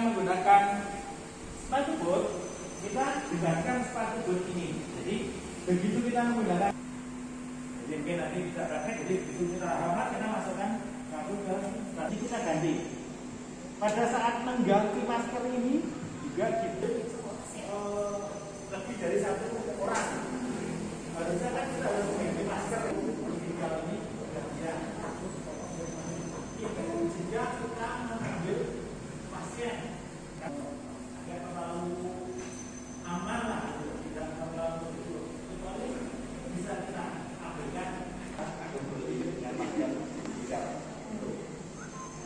menggunakan sepatu boot, kita gunakan sepatu boot ini. Jadi begitu kita menggunakan, jadi mungkin nanti bisa praktek. Jadi begitu kita hangat, kita masukkan sepatu ke sepatu, kita ganti. Pada saat mengganti masker ini juga kita lebih dari satu orang. Harusnya kan kita harus mengganti masker. Kalau ini sudah tidak. Jika kita mengambil pasien agak terlalu aman lah, tidak terlalu itu, kecuali bisa kita ambilkan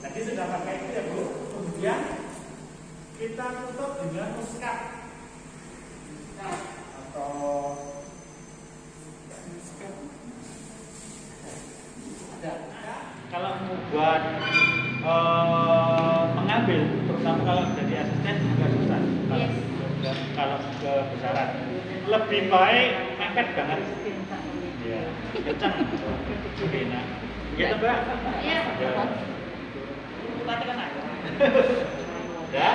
tadi sudah pakai itu ya Bu. Kemudian kita tutup dengan muskat atau ada. Kalau membuat mengambil, terutama kalau jadi asisten juga susah. Kalau kebesaran lebih baik mepet banget. Ya, kencang, enak. Gitu Mbak? Iya. Kita tekan aja. Ya.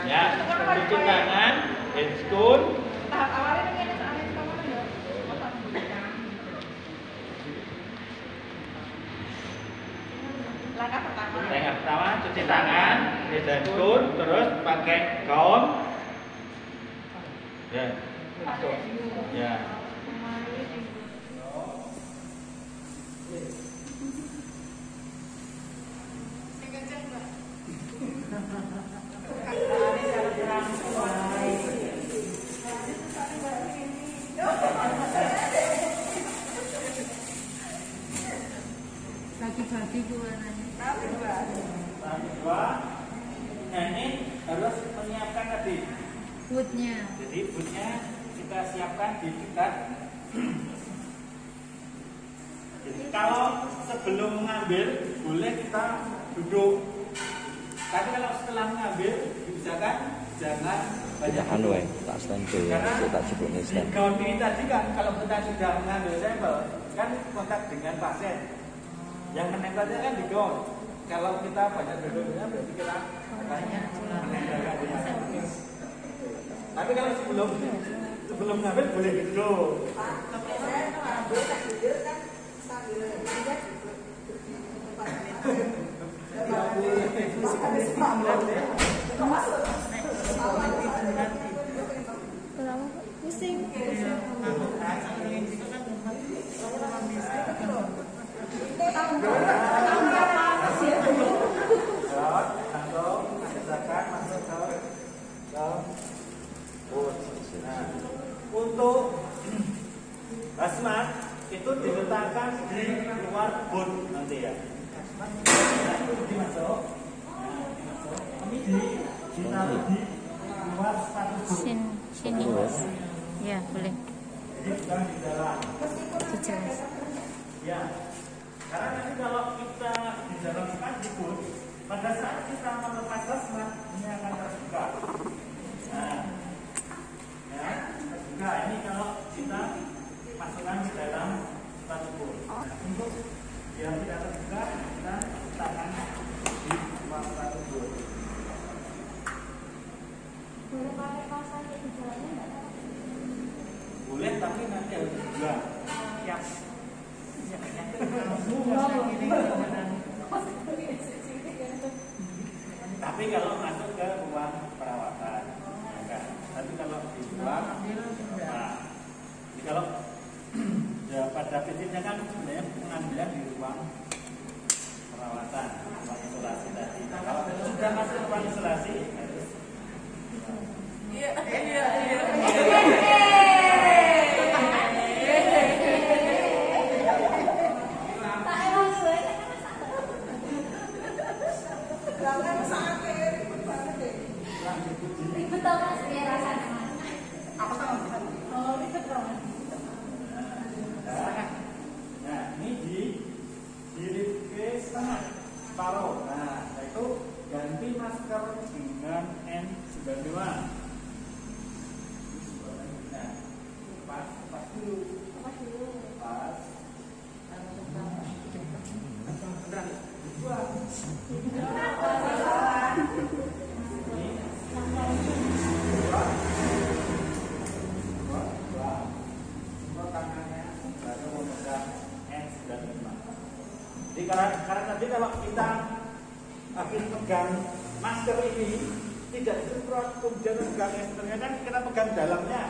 Ya, cuci tangan, handscoon. Tahap awalnya ini soalnya kamu ya. Langkah pertama cuci tangan, handscoon, terus pakai gaun. Ya. Ya. Bagi-bagi warnanya. Nah ini harus menyiapkan tadi Bootnya. Jadi bootnya kita siapkan di dekat. Jadi kalau sebelum mengambil boleh kita duduk. Tapi kalau setelah mengambil diusahakan jangan banyak duduk. Tak standby ya, tak cukup nih stand. Gaun ini tadi kan kalau kita sudah mengambil sampel kan kontak dengan pasien. Yang menempelnya kan di gaun. Kalau kita banyak duduknya berarti kita banyak menempelkan di sampel. Tapi kalau sebelum ngambil boleh duduk. Tapi saya ngambil tak tidur kan sambil lihat gitu. Pusing. Untuk hazmat itu diletakkan di luar boot nanti ya. Nah, itu dimasuk. Ini ditaruh di luar sepatu boot. Sini. Ya, boleh. Jadi bukan di dalam. Dijelas. Ya. Karena nanti kalau kita di dalam sepatu boot, pada saat kita melepas hazmat ini akan terbuka. Nah, ya, terbuka. Ini kalau kita masukkan di dalam sepatu boot. Untuk biar tidak terbuka, kita letakkan di luar sepatu boot. Boleh pakai kaos kaki di jalannya enggak? Boleh, tapi nanti harus dibuang. Kias. Tapi kalau masuk ke ruang perawatan, enggak. Tapi kalau dibuang, nah, kalau ya pada prinsipnya kan sebenarnya pengambilan di ruang perawatan, ruang isolasi tadi. Kalau sudah masuk ruang isolasi, harus Iya. Ribet tau Mas, ya rasanya Mas. Apa sama? Oh, ribet tau Mas. nah ini di ribcage setengah separuh. Nah, itu ganti masker. karena tadi kalau kita akhir pegang masker ini tidak disemprot kemudian pegangnya sebenarnya kan kita pegang dalamnya.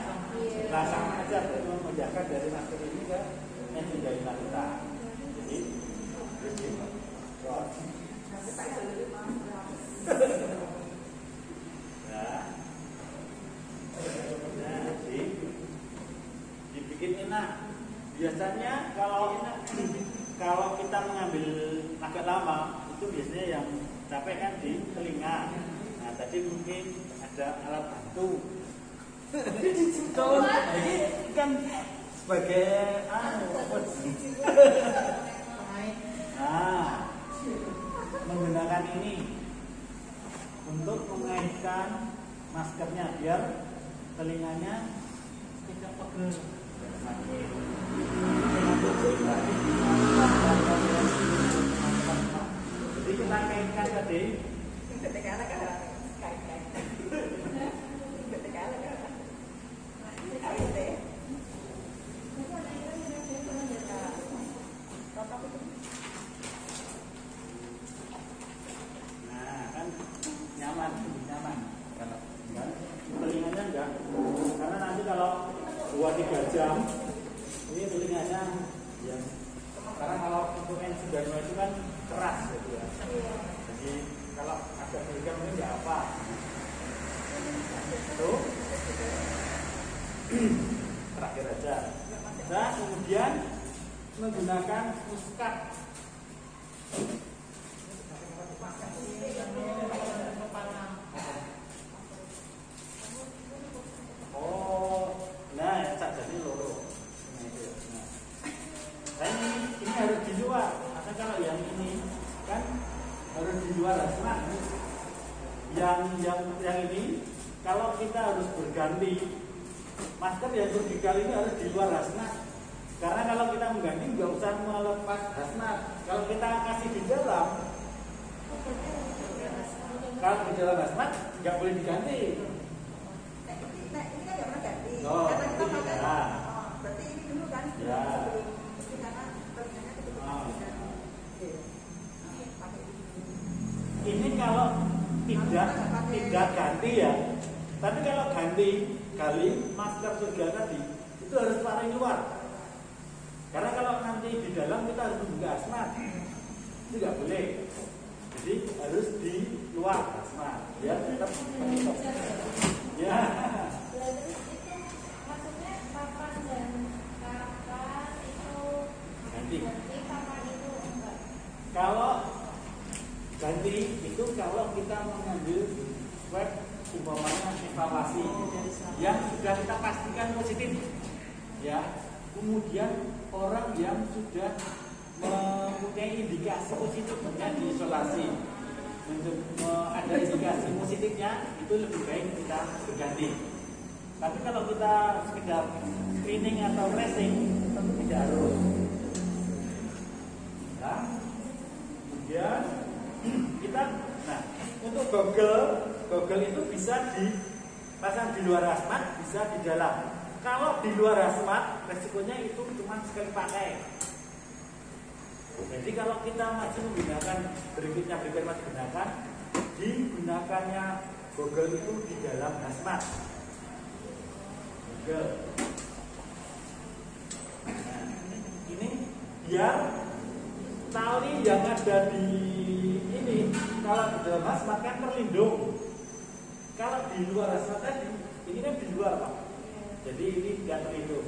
Nah sama aja untuk menjaga dari masker ini ke N95 kita. Jadi dibikin enak. Biasanya kalau kita mengambil agak lama itu biasanya yang capek kan di telinga. Nah tadi mungkin ada alat bantu. Kalau ini kan sebagai menggunakan ini untuk mengaitkan maskernya biar telinganya tidak pegel. Jadi kita kaitkan tadi. Nah kan nyaman kalau kan telinganya enggak, karena nanti kalau 2-3 jam ini telinganya ya. Karena kalau untuk N95 itu kan keras gitu ya. Jadi kalau agak bergam ini nggak apa. Tuh. Terakhir aja. Nah kemudian menggunakan muskat. Nah jadi loro. Nah, ini harus di luar. Karena kalau yang ini kan harus di luar asmat. Yang ini kalau kita harus berganti masker yang vertikal ini harus di luar hazmat. Karena kalau kita mengganti nggak usah melepas hazmat. Kalau kita kasih di dalam, kalau di dalam hazmat nggak boleh diganti. Ini kan nggak pernah ganti. Oh, Karena kita pakai. ya. Berarti ini dulu kan. Ya. Sebelum karena telinganya ketutupan. Ini kalau tidak ganti ya. Tapi kalau ganti kali masker surga tadi itu harus paling luar. Karena kalau nanti di dalam kita harus membuka hazmat, itu nggak boleh. Jadi harus di luar hazmat. Ya tetap. Ya. Maksudnya papan dan kapan itu Ganti. kapan itu enggak? Kalau ganti itu kalau kita mengambil swab umpamanya evaluasi yang sudah kita pastikan positif, ya. Kemudian orang yang sudah mempunyai indikasi positif di isolasi, ada indikasi positifnya itu lebih baik kita berganti. Tapi kalau kita sekedar screening atau tracing tentu tidak harus. Nah, kemudian kita, nah untuk goggle itu bisa dipasang di luar hazmat, bisa di dalam. Kalau di luar hazmat, resikonya itu cuma sekali pakai. Jadi kalau kita masih menggunakan berikutnya masih gunakan, digunakannya goggle itu di dalam hazmat. Goggle. Nah, ini biar tali yang ada di ini kalau di dalam hazmat kan terlindung. Kalau di luar hazmat tadi, ini kan di luar Pak. Jadi ini tidak terlindung.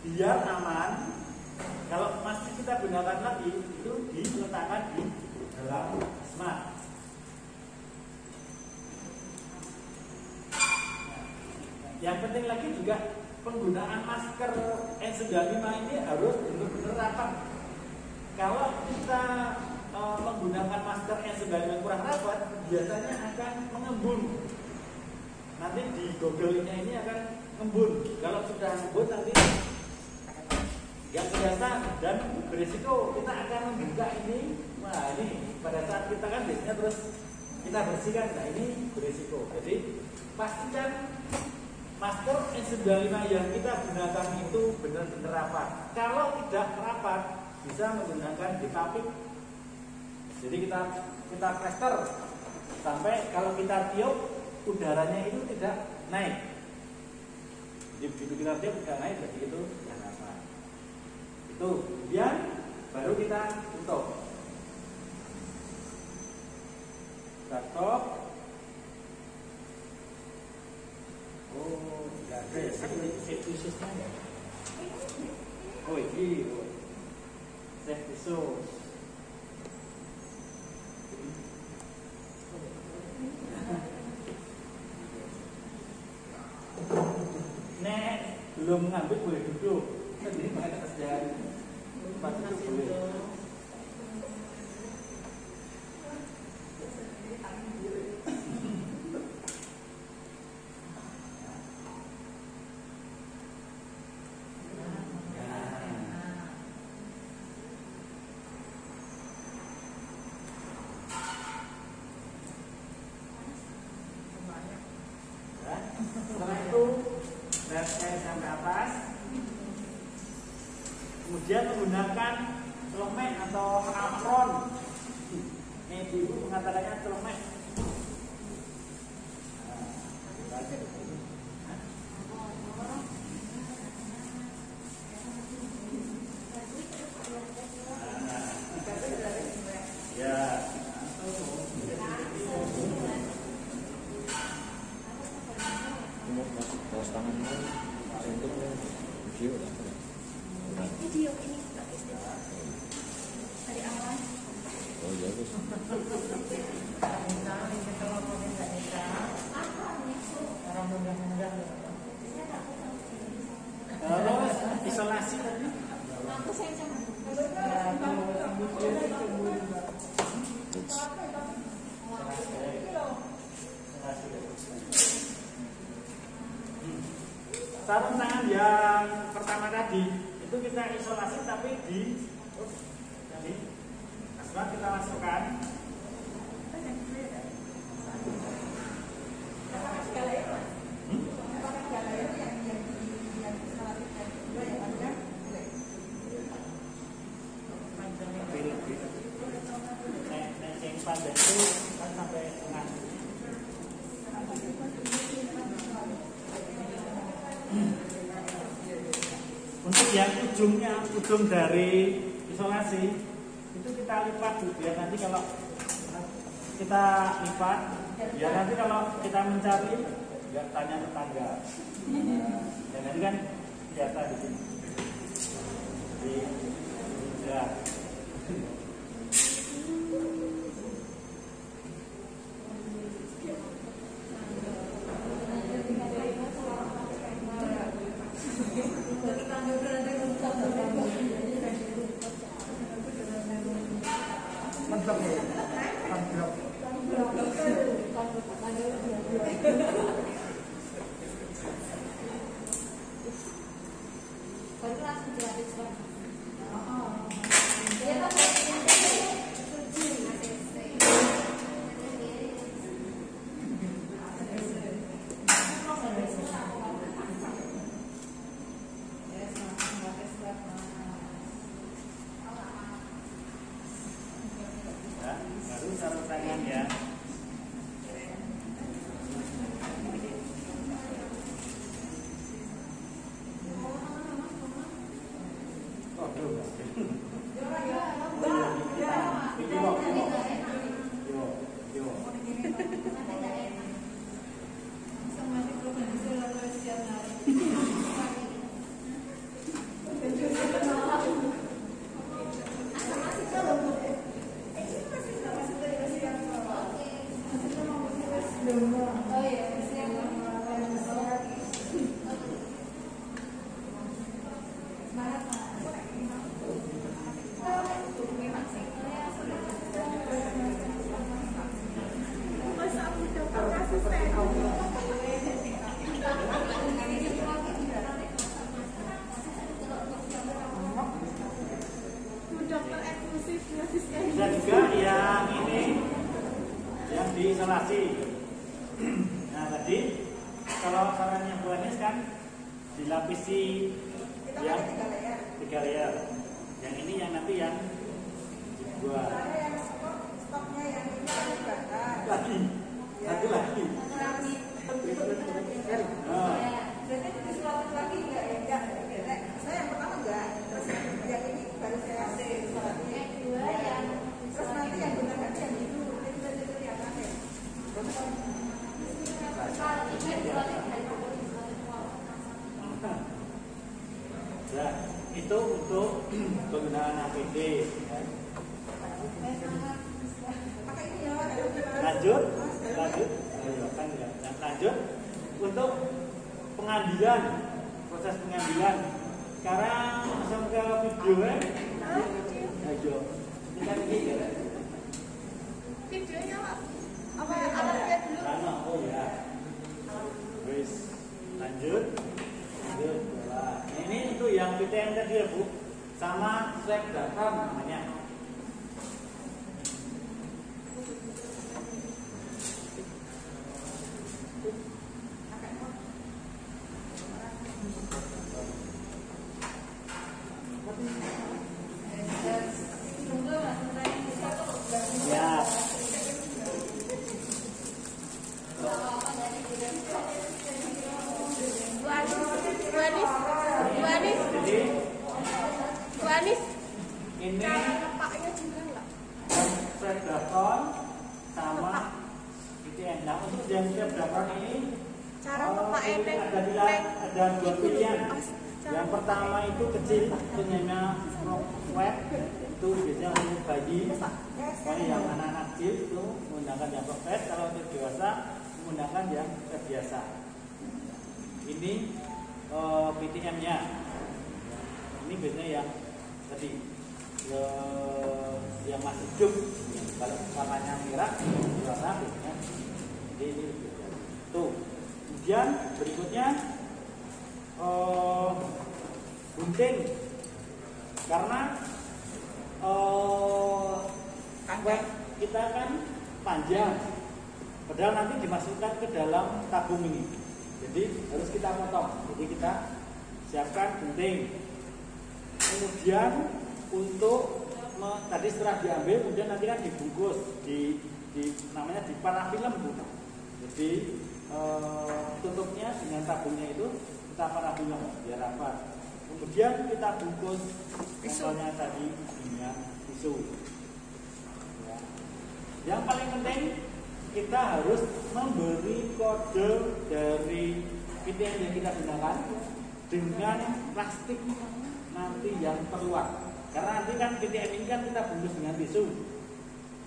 Biar aman, kalau masih kita gunakan lagi itu diletakkan di dalam hazmat. Yang penting lagi juga penggunaan masker N95 ini harus benar-benar rapat. Kalau kita menggunakan masker N95 kurang rapat, biasanya akan mengembun. Nanti di goggle-nya ini akan ngembun. Kalau sudah ngembun nanti nggak kelihatan dan berisiko kita akan membuka ini. Wah ini pada saat kita kan biasanya terus kita bersihkan. Nah ini berisiko. Jadi pastikan masker N95 yang kita gunakan itu benar-benar rapat. Kalau tidak rapat, bisa menggunakan dekapik Jadi kita plester sampai kalau kita tiup udaranya itu tidak naik. Jadi begitu kita tiup tidak naik, berarti itu harapan. Itu kemudian baru kita tutup. Kita stop. Oh, tidak ada ya safety shoes-nya. Oh, ini safety shoes. Nek belum ngambil boleh duduk. Jadi makanya kerjaan. Pas itu boleh. Setelah itu saya sampai atas, kemudian menggunakan celemek atau apron. Ini ibu mengatakannya celemek. Terus tangan untuk video Video ini dari awal. oh ya guys Terus isolasi tadi. Aku saya sama. Sarung tangan yang pertama tadi itu kita isolasi tapi di asmat kita masukkan. Yang pada itu kan sampai tengah. Untuk yang ujung dari isolasi itu kita lipat dulu biar nanti kalau kita lipat biar nanti kalau kita mencari nggak tanya tetangga. Dan nanti kan kelihatan di sini. Ya. Baru langsung gratis kan? Baru sarung tangan ya. Oh, belum. Oh iya, Bisa juga yang ini yang diisolasi. Nah tadi kalau sarannya Bu Anies kan dilapisi yang 3 layer. Yang ini yang nanti yang dibuat. lagi. Satu lagi. Nah, Jadi disuapin lagi enggak ya? Enggak. Saya yang pertama enggak. Terus yang ini baru saya kasih suapin. Dua yang Terus nanti yang gunakan yang itu yang terakhir. kalau ini disuapin dari ya, itu untuk penggunaan APD. Ya. Pakai ini ya. Lanjut. Ayo, kan ya. Nah, lanjut untuk pengambilan, proses pengambilan. Sekarang langsung ke video ya. Ayo. Kita ini ya. videonya apa alatnya dulu? Karena oh ya. Wis, lanjut. Nah, ini itu yang PTM tadi ya Bu, sama swag.com namanya. Ya. Bu Anis, Ini cara ngepaknya juga nggak? swag.com sama PTM. Nah, untuk yang swag.com ini Cara ngepaknya ada dua pilihan. Yang pertama itu kecil, punyanya web itu biasanya untuk bayi, yang anak-anak kecil itu menggunakan yang web. Kalau untuk dewasa menggunakan yang biasa. Ini PTM-nya. Ini biasanya yang tadi yang masih hidup, kalau warnanya merah, warna biasanya ini tuh. Kemudian berikutnya gunting, karena web kita kan panjang, padahal nanti dimasukkan ke dalam tabung ini, jadi harus kita potong. Jadi kita siapkan gunting. Kemudian untuk tadi setelah diambil, kemudian nanti kan dibungkus namanya di parafilm Bu. Jadi tutupnya dengan tabungnya itu kita parafilm biar rapat. Kemudian kita bungkus sampelnya tadi dengan tisu. Ya. Yang paling penting kita harus memberi kode dari PTM yang kita gunakan dengan plastik nanti yang terluar. Karena nanti kan PTM ini kan kita bungkus dengan tisu,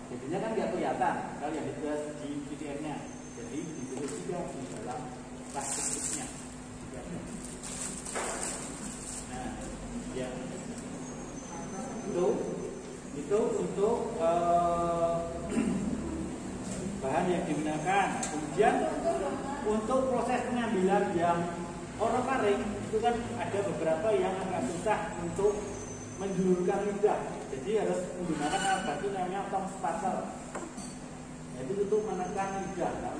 jadinya kan nggak kelihatan kalau yang ditulis di PTM-nya. Jadi ditulis juga di dalam plastiknya. Nah, ya itu untuk bahan yang digunakan. Kemudian untuk proses pengambilan yang orofaring itu kan ada beberapa yang agak susah untuk menjulurkan lidah. Jadi harus menggunakan alat bantu namanya tong spasial. Jadi untuk menekan lidah. Nah,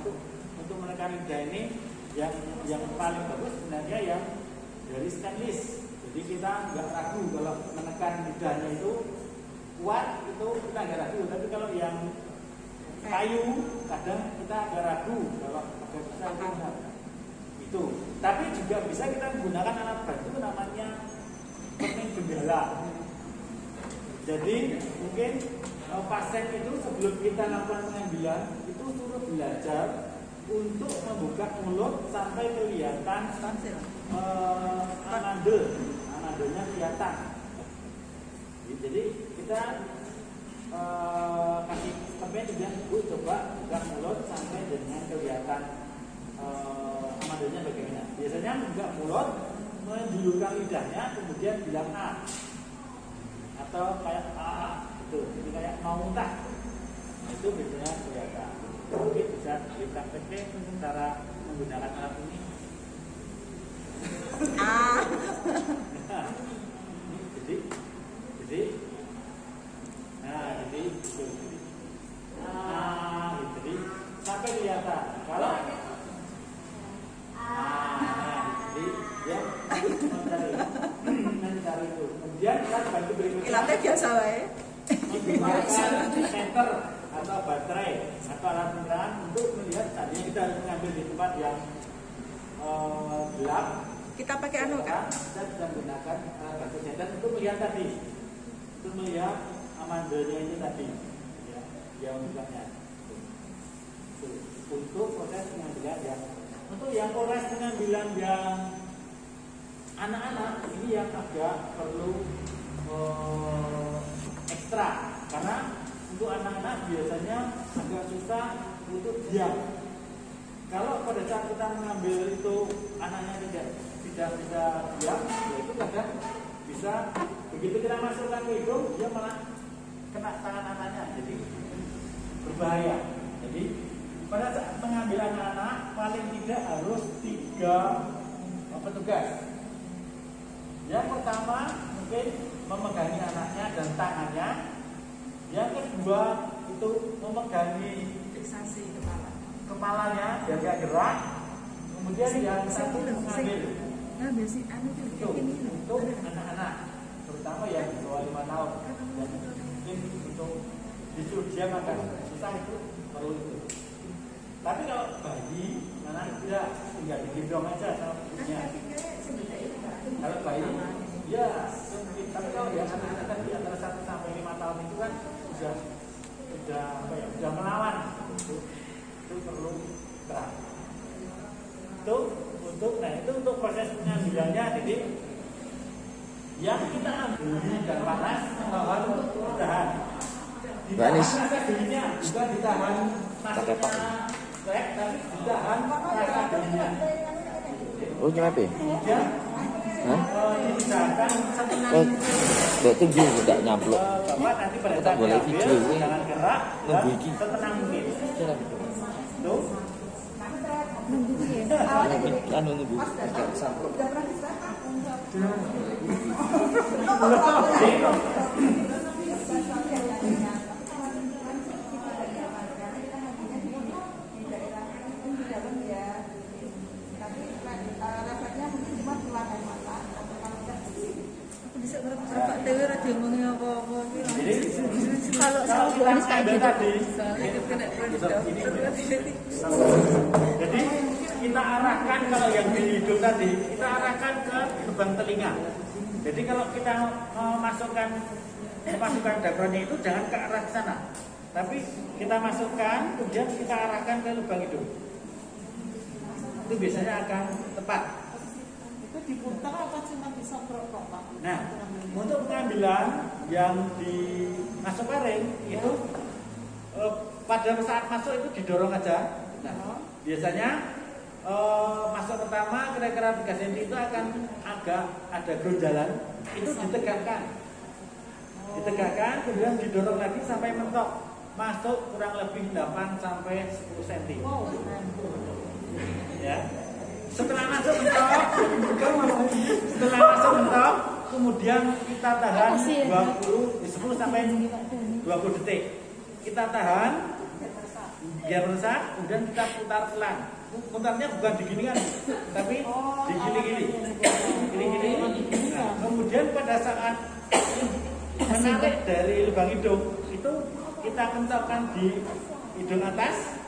untuk menekan lidah ini yang paling bagus sebenarnya yang dari stainless. Jadi kita nggak ragu kalau menekan lidahnya itu kuat, itu kita nggak ragu. Tapi kalau yang kayu kadang kita agak ragu kalau agak susah itu. Tapi juga bisa kita menggunakan alat bantu namanya permen bendala. Jadi mungkin pasien itu sebelum kita lakukan pengambilan itu suruh belajar untuk membuka mulut sampai kelihatan anadelnya kelihatan. Jadi kita kasih permen juga, Bu, coba buka mulut sampai dengan kelihatan anadelnya bagaimana. Biasanya membuka mulut, menjulurkan lidahnya, kemudian bilang A atau kayak A itu, jadi kayak mau muntah. Nah, itu biasanya kelihatan. Mungkin bisa dipraktekkan cara menggunakan alat ini. Jadi sampai kelihatan. Kalau dia mencari itu. Kemudian kita bantu berikutnya. Ilatnya biasa wae. Menggunakan senter atau baterai atau alat penerang untuk melihat saatnya kita harus mengambil di tempat yang gelap. Kita pakai anu kan? Kita bisa menggunakan batu setan untuk melihat tadi, untuk melihat amandanya itu tadi, ya, yang bukannya. Untuk proses pengambilan yang, untuk yang proses pengambilan yang anak-anak ini yang agak perlu ekstra, karena untuk anak-anak biasanya agak susah untuk diam. Kalau pada saat kita mengambil itu anaknya tidak bisa diam, ya itu kadang bisa begitu kita masukkan ke hidung dia malah kena tangan anaknya, jadi berbahaya. Jadi pada saat mengambil anak-anak paling tidak harus 3 petugas. Yang pertama mungkin memegangi anaknya dan tangannya. Yang kedua itu memegangi Fiksasi kepala. kepalanya biar gak gerak. Kemudian yang satu mengambil Nah, biasa anu itu untuk anak-anak, terutama yang di bawah 5 tahun. Dan mungkin untuk disuruh diam agak susah, itu perlu itu. Tapi kalau bayi, anak tidak tinggal digendong aja sama ibunya. Kalau bayi, ya. Tapi kalau yang anak-anak tadi antara 1 sampai 5 tahun itu kan sudah melawan. Itu perlu terang. Itu untuk proses pengambilannya. Jadi yang kita ambil dan panas harus ditahan. Ditahan dirinya, bukan ditahan masuknya trek, tapi ditahan rasa dirinya. Oh, kenapa? Kemudian dipisahkan setenang. Dek tinggi tidak nyampluk. Bapak nanti pada Tak saat boleh diambil, video, jangan gerak dan nunggu iki. setenang mungkin. Tuh. Anu nunggu agak sampluk. Kalau sama Bu Anis kayak gitu. Jadi kita arahkan, kalau yang di hidung tadi kita arahkan ke lubang telinga. Jadi kalau kita memasukkan dakronnya itu jangan ke arah sana, tapi kita masukkan kemudian kita arahkan ke lubang hidung. Itu biasanya akan tepat. Itu diputar apa cuma disemprot kok, Pak? Nah, untuk pengambilan yang di nasofaring itu pada saat masuk itu didorong aja. Nah, biasanya masuk pertama kira-kira 3 cm itu akan agak ada gonjalan, itu ditegakkan, kemudian didorong lagi sampai mentok, masuk kurang lebih 8 sampai 10 cm. Ya. Setelah masuk mentok, kemudian kita tahan 10 sampai 20 detik. Kita tahan biar meresap, kemudian kita putar pelan. Putarnya bukan digini kan, tapi digini-gini. Nah, kemudian pada saat menarik dari lubang hidung itu kita kentokkan di hidung atas,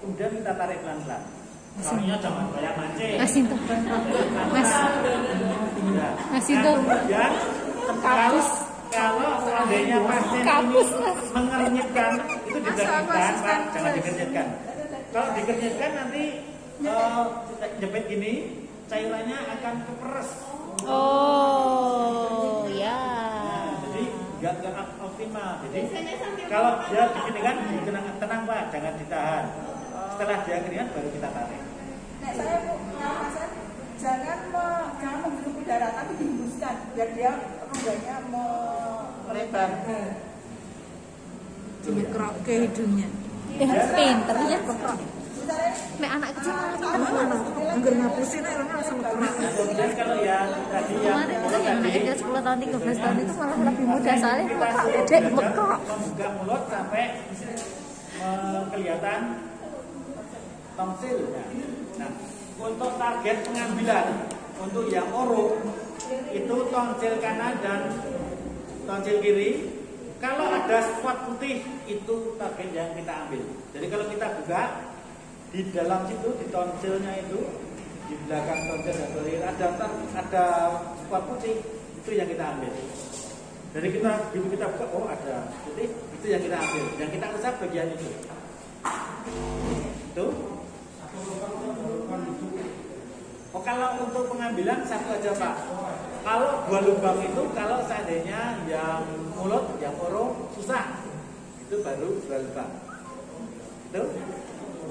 kemudian kita tarik pelan-pelan. Soalnya jangan kayak mancing. Mas Sinto. Mas Sinto. Kemudian kalau seandainya pasien ini mengernyitkan, itu dikernyitkan, Pak, jangan dikernyitkan. Kalau dikernyitkan nanti jepit gini, cairannya akan keperes. Oh, ya. Nah, jadi nggak optimal. Jadi kalau dia begini kan, tenang Pak, jangan ditahan. Setelah dia keringat baru kita tarik. Nek saya ngarasan jangan menghirup udara, tapi dihembuskan biar dia rongganya melebar. Nyekrok ke hidungnya. Pinter ya kekrok. Mek anak kecil Anggur ngapusin aja langsung kerak. Kemudian kalau yang tadi yang kemarin itu yang anak 10 tahun 13 tahun itu malah lebih mudah soalnya dek mekrok. Membuka mulut sampai kelihatan tonsil. Nah, untuk target pengambilan untuk yang oro itu tonsil kanan dan tonsil kiri. Kalau ada ada spot putih itu bagian yang kita ambil. Jadi kalau kita buka di dalam situ, di tonsilnya itu, di belakang tonsil ada spot putih, itu yang kita ambil. Jadi kita begitu kita buka, oh ada putih, itu yang kita ambil. Yang kita usap bagian itu. Itu. Oh, kalau untuk pengambilan satu aja Pak. Kalau 2 lubang itu kalau seandainya yang mulut, yang orong susah, itu baru 2 lubang. Itu,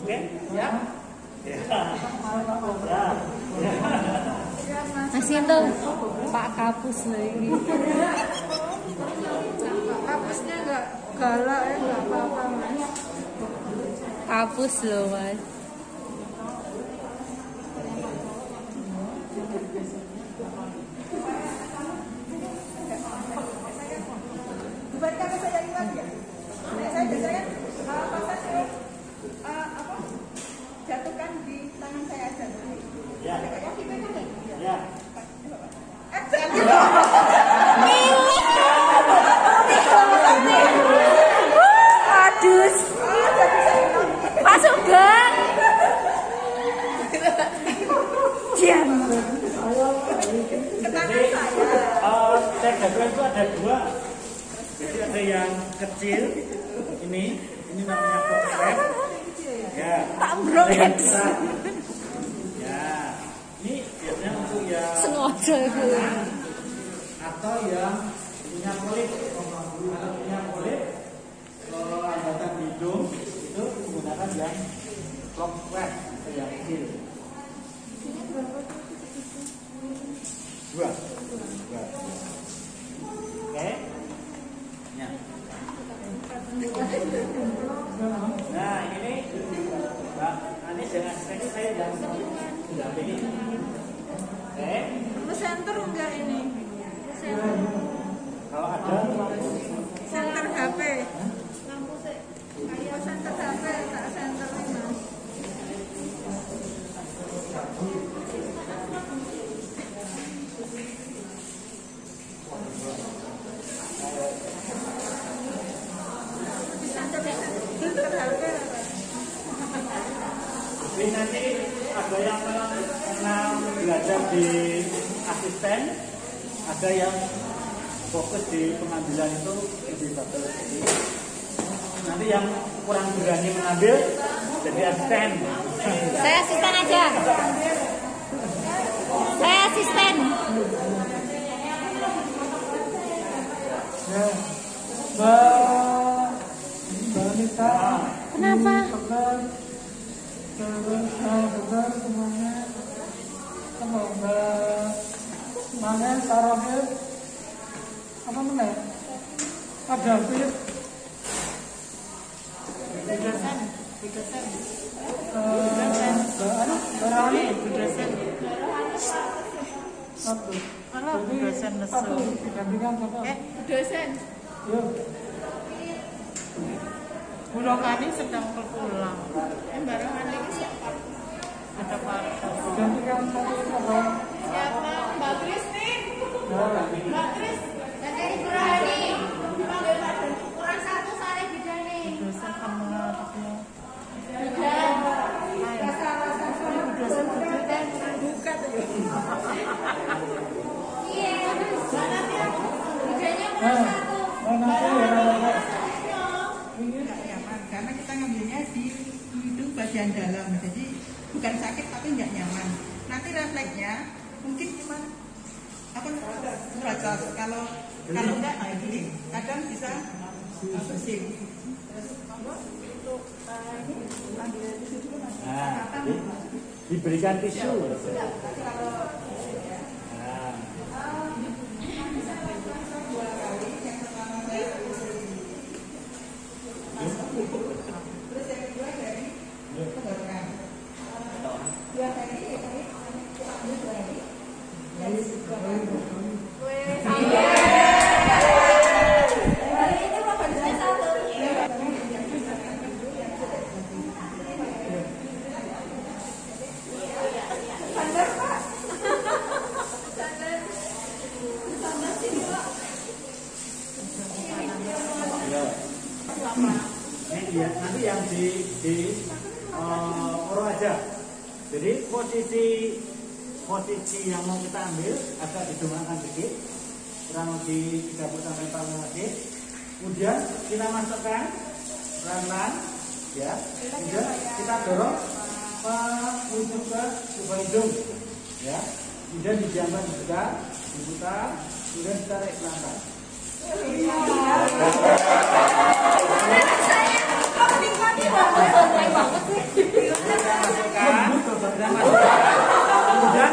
oke, siap? Ya. Masih tuh Pak Kapus lagi. Kapusnya nggak galak ya, nggak apa-apa mas. Kapus loh mas. Dibandingkan ke saya lewat ya. Saya biasanya pas saya jatuhkan di tangan saya aja. Ya. Kayak dipegang ya. Ya. Aduh, Pak Sugeng. Jangan. Jadi teh gaduan itu ada 2. Jadi ada yang kecil, ini namanya boxrep. Ya. Tak Ada brok. yang besar. Ya. Ini biasanya untuk yang Sengaja itu. atau yang punya kulit. Kalau punya kulit, hambatan hidung itu menggunakan yang boxrep atau yang kecil. 2. Oke. Ya. Nah ini Mbak Anis dengan asisten saya yang mendampingi. Oke. Center enggak ini? Kalau ada Center HP. Lampu sih. Ayo center HP, tak center ini mas. ini nanti ada yang pernah belajar di asisten, ada yang fokus di pengambilan itu lebih bagus. Nanti yang kurang berani mengambil jadi asisten. Saya asisten aja. Saya asisten. Mbak Nita, Kenapa? benar semuanya. Apa Mbak mana taruhnya? Apa mana? Ada fit. Berani. Satu. Satu digantikan satu. Dosen. Yuk. Bulokani sedang berpulang. Barengan lagi siapa? Ada Pak. Gantikan satu apa? Siapa? Mbak Kristin. Ya. Mbak Kris. Dan dari Burhani. Panggil Pak dan ukuran 1 Saleh Bidani. Dosen kamu Buka tuh. Iya. Mana dia? Bidanya ukuran 1. Mana sih ya? Ini nggak nyaman karena kita ngambilnya di hidung bagian dalam, jadi bukan sakit tapi nggak nyaman. Nanti refleksnya mungkin cuma apa derajat, kalau enggak ya gini, kadang bisa pusing. Untuk ini ambil tisu dulu mas. Nah, diberikan tisu. Terus yang kedua dari tenggorokan. 2 kali, ya kali, ambil 2 kali. Dari situ. Ini mau barisnya 1. Benar Pak. Ini ya, nanti yang di oro aja. Jadi posisi yang mau kita ambil agak didongakkan sedikit, kurang lebih 30 sampai 40 menit. Kemudian kita masukkan pelan-pelan, ya. Kemudian kita dorong menuju ke lubang hidung, ya. Kemudian didiamkan juga, diputar, kemudian kita tarik pelan-pelan. Kemudian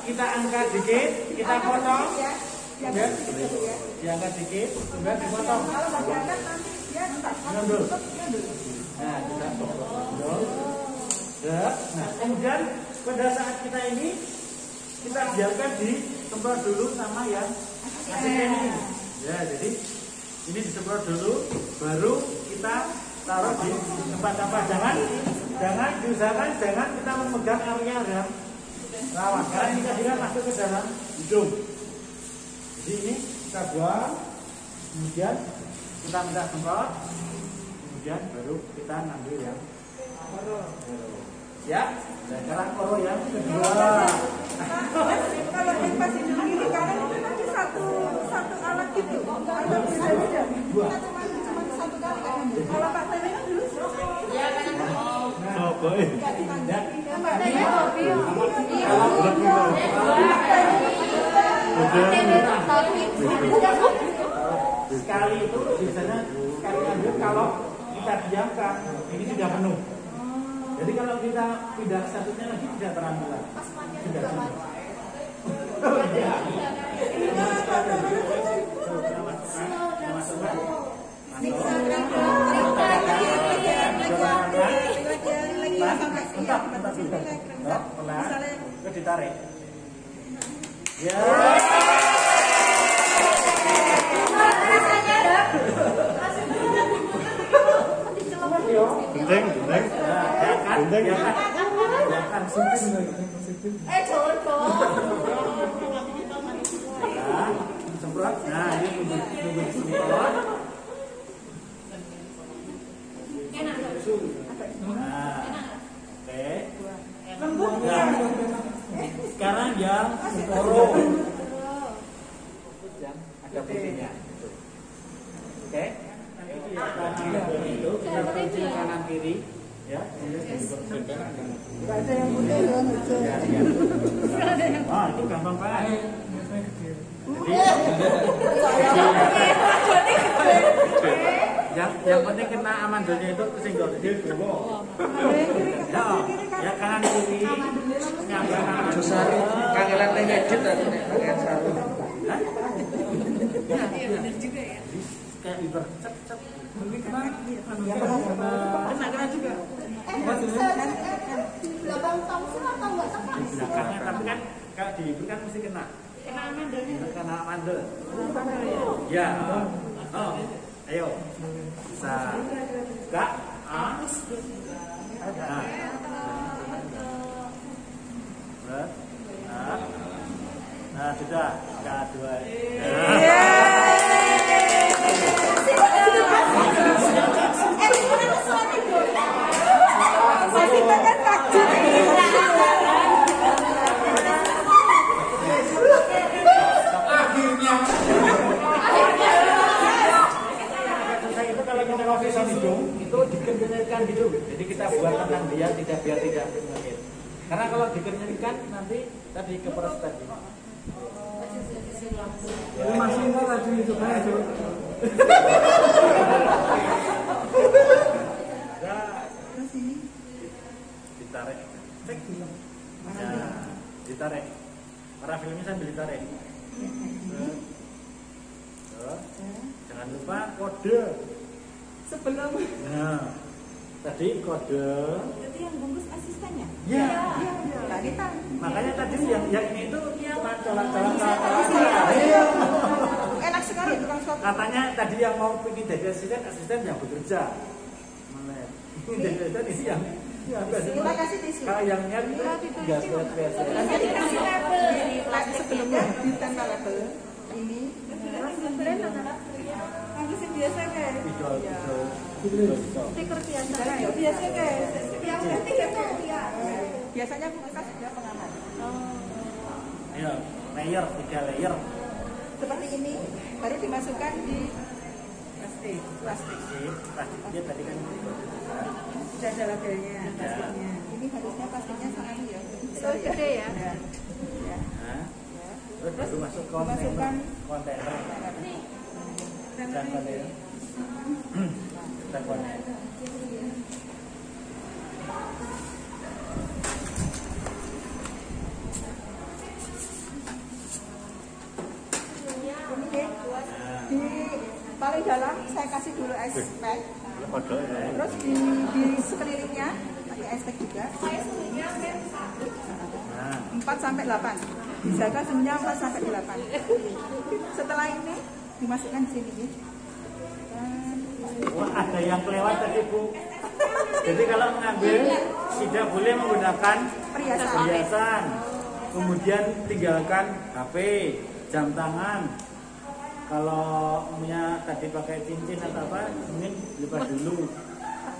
kita angkat dikit, kita potong, kemudian diangkat dikit, kemudian dipotong. Ngambil. Nah, kita potong. Nah, kemudian pada saat kita ini kita biarkan disemprot dulu sama yang asisten ini. Ya, jadi ini disemprot dulu, baru kita taruh di tempat-tempat. Jangan diusahakan jangan kita memegang area yang rawan, karena ini tadi kan masuk ke dalam hidung. Jadi ini kita buang, kemudian kita minta semprot, kemudian baru kita ngambil yang ya. Dan sekarang oro yang kedua. Kalau yang pas hidung ini karena itu nanti satu alat gitu. Atau beda-beda. Kita cuma satu kali kan. Kalau Pak Temi kan dulu ya kan. Oh, boy. Mbak Temi kopi. Sekali itu biasanya sekali ambil kalau kita diamkan ini sudah penuh. Jadi kalau kita pindah satunya lagi tidak terambil. Sudah penuh. Pelan, ditarik. Ya. Gendeng. Ya kan. Semprot. Nah, ini tunggu semprot. Nah, oke. Nah, sekarang yang oro. Yang ada putihnya. Oke. Itu kita kunci kanan kiri, ya. Ada yang putih ya, Ah, itu gampang banget. Yang penting kena amandelnya itu kesenggol jadi dulu. Ya kanan kiri. Susah kangelan ngedit tadi nek kangen saru. Benar juga ya. Kayak ibar cep. kena juga. Belakang tongsil atau enggak tekan? Belakangnya tapi kan kalau diibu kan mesti kena. Kena amandelnya. Kena amandel. Ya. Oh. Ayo. Bisa. Enggak? Ah. Nah, sudah. Kedua. Masih makan takjub. Itu kalau kita kasih hidung itu dikenyangkan gitu. Jadi kita buat tenang dia biar tidak menyakit. Karena kalau dikenyangkan nanti tadi keperes tadi. Ya, masih enggak lagi itu kan itu. Terus ini Ditarik. Cek. Ya, ditarik. Para filmnya sambil ditarik. Jangan lupa kode. sebelum Nah, tadi kode. itu yang bungkus asistennya. Ya. Nah, kita Makanya tadi yang ini itu jalan-jalan. enak sekali tukang suap. Katanya tadi yang mau pergi jadi asisten yang bekerja. Ini jadi ini yang Kita kasih tisu. kalau yang niat itu nggak biasa. Nanti dikasih label. Sebelumnya ditempel label ini. Labelnya bangkus yang biasa kayak. Pidol. Stiker biasa. Biasanya biasanya bekas sudah pengaman. Ayo, layer 3 layer. Seperti ini baru dimasukkan di plastik. Plastiknya tadi kan Sudah ada labelnya plastiknya. Ini harusnya plastiknya sama ini ya. Besar gede ya. Ya. nah, terus baru masuk kontainer. Dan kontainer. Dan kontainer. Di paling dalam saya kasih dulu ice pack, terus di sekelilingnya pakai ice pack juga. 4 sampai 8. Dijaga suhunya 4 sampai 8. Setelah ini dimasukkan di sini. Wah, ada yang kelewat tadi Bu. Jadi kalau mengambil tidak boleh menggunakan perhiasan. Kemudian tinggalkan HP, jam tangan. Kalau punya tadi pakai cincin atau apa, mungkin lepas dulu.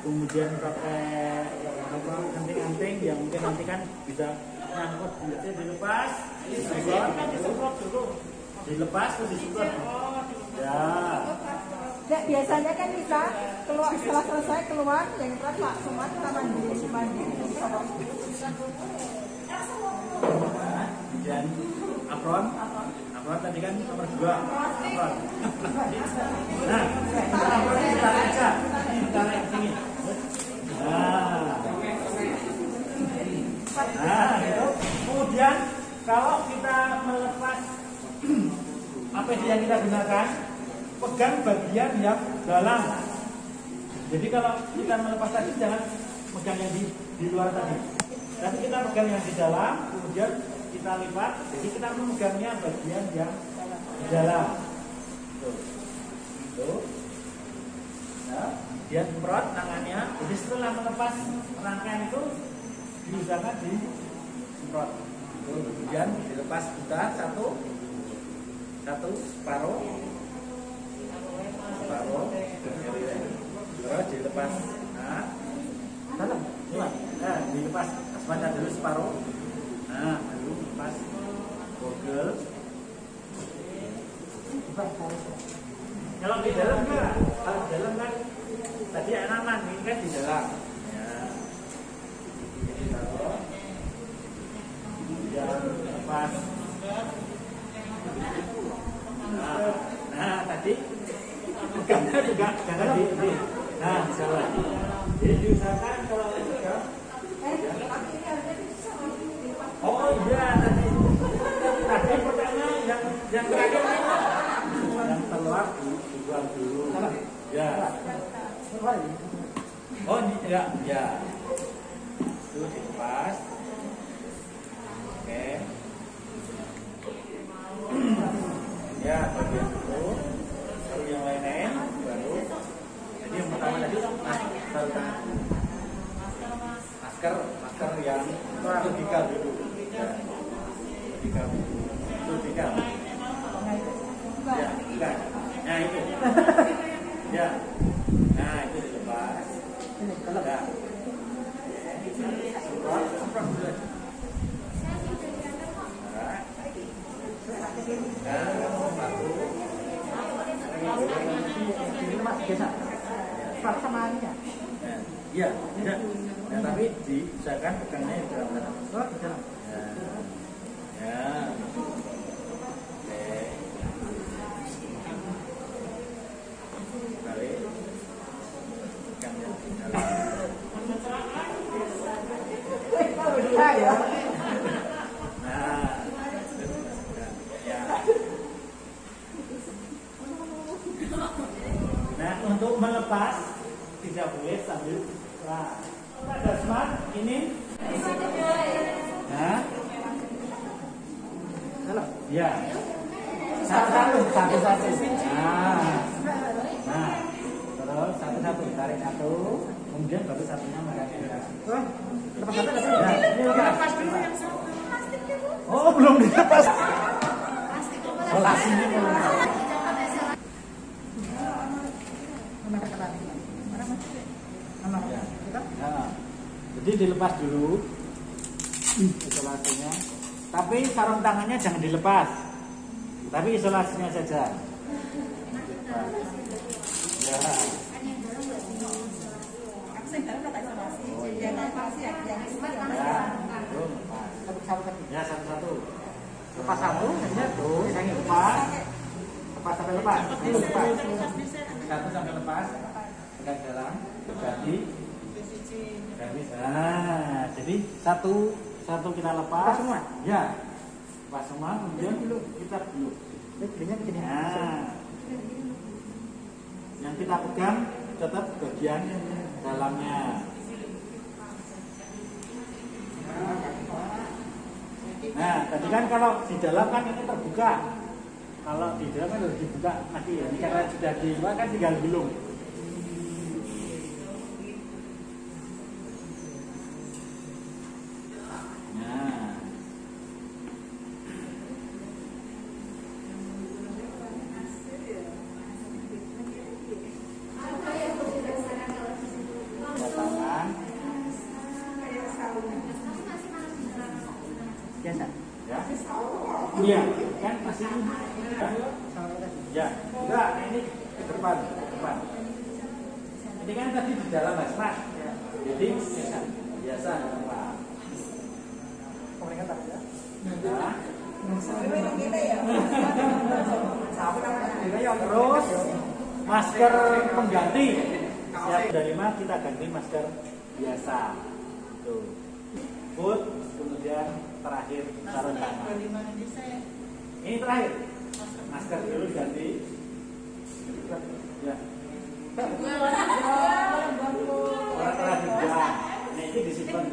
Kemudian pakai apa anting-anting yang mungkin nanti kan bisa nyangkut, jadi dilepas, disemprot dulu, dilepas terus disemprot. Ya. Ya, biasanya kan kita keluar setelah selesai keluar yang terakhir semua kita mandi. Dan apron tadi kan nomor 2 apron. Nah, apron kita aja, kita naik sini. Nah, itu. Kemudian kalau kita melepas apa yang kita gunakan, pegang bagian yang dalam. Jadi kalau kita melepas tadi jangan pegang yang di luar tadi. Tapi kita pegang yang di dalam, kemudian kita lipat. Jadi kita memegangnya bagian yang di dalam. Tuh. Nah, dia semprot tangannya. Jadi setelah melepas rangkaian itu diusahakan di semprot. Kemudian dilepas buka satu separuh, terus dilepas. Nah, dilepas asmada dulu separuh. Nah, baru lepas gogel. Kalau di dalam enggak, kalau di dalam kan tadi aman, ini kan di dalam. Ya, lepas. Nah, tadi pegangnya juga jangan di. Nah, salah. Jadi diusahakan kalau pegang. Oh iya, tadi pertama yang terakhir yang keluar dibuang dulu. Ya. Oh ini ya. Itu dilepas. Oke. Ya, bagian itu. Baru yang lain baru. Jadi yang pertama tadi masker yang vertikal dulu. Vertikal. Ya, enggak. Nah itu. Ya. Nah itu dilepas. Ya. Semprot dulu. Iya, tidak. Nah, tapi diusahakan pegangnya di dalam. Oh, di dalam. Ya. Oke. Balik. Pegangnya di dalam. Nah. Ya. Nah, untuk melepas tidak boleh sambil ada smart ini. Nah, halo, ya, satu. Nah, terus satu tarik satu, kemudian baru satunya megangnya. Lepas satu ya, ini lepas dulu yang satu. Oh, belum dilepas. Plastiknya belum. Jadi dilepas dulu isolasinya. Tapi sarung tangannya jangan dilepas. Tapi isolasinya saja. Ya. Absen dalam kata isolasi. Yang isolasi yang Ya, satu-satu. Lepas satu, saja tuh, saya lepas. Lepas sampai lepas. Lepas. Satu sampai lepas. Pegang dalam, ganti. Nah, jadi satu kita lepas semua. Ya. Lepas semua, kemudian kita beluk. Nah. Yang kita pegang tetap bagian dalamnya. Nah, tadi kan kalau di dalam kan ini terbuka. Kalau di dalam kan harus dibuka lagi ya. Ini karena sudah di luar kan tinggal gulung. Nah. Tangan. Biasa. Ya. Iya, kan masih ya. Enggak, ini ke depan. Ini kan tadi di dalam Mas. Jadi biasa. Terus masker pengganti. Siap dari mana kita ganti masker biasa. Tuh. Foot, kemudian terakhir sarung tangan. Ini terakhir. Masker dulu ganti. Ya. Berat juga. Nah, ini disimpan.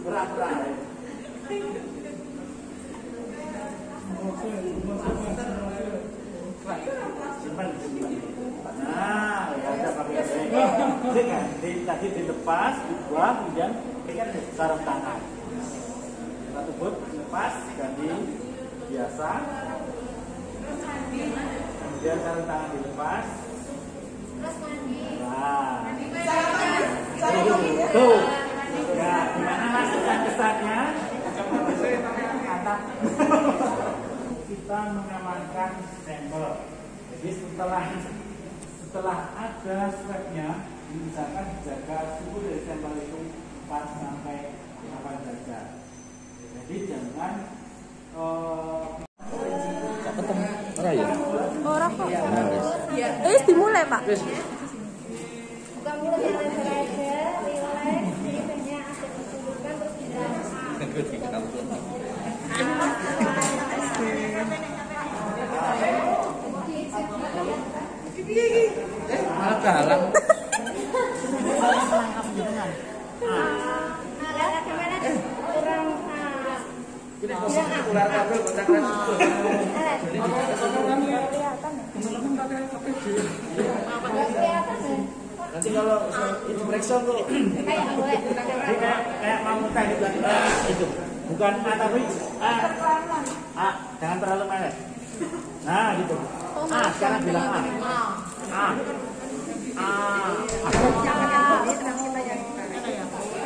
Berat. Simpan. Nah, ya udah pakai ini. Tadi dilepas, dibuang, kemudian sarung tangan. Satu foot lepas, ganti biasa. Kemudian sarung tangan dilepas. Nah, tuh. Ya, gimana Mas kesannya? Kita mengamankan sampel. Jadi setelah ada swabnya, misalkan dijaga suhu dari sampel itu 4 sampai 8 derajat. Jadi jangan Orang kok. Dimulai, Pak. Bukan mulut yang lebar aja, relax, jadi banyak ada kesulitan terus Malah galang. Keluar kabel kontak langsung. Nanti kalau itu periksa kok. kayak mau muntah itu. Bukan tapi jangan terlalu melek. Nah, gitu. Sekarang bilang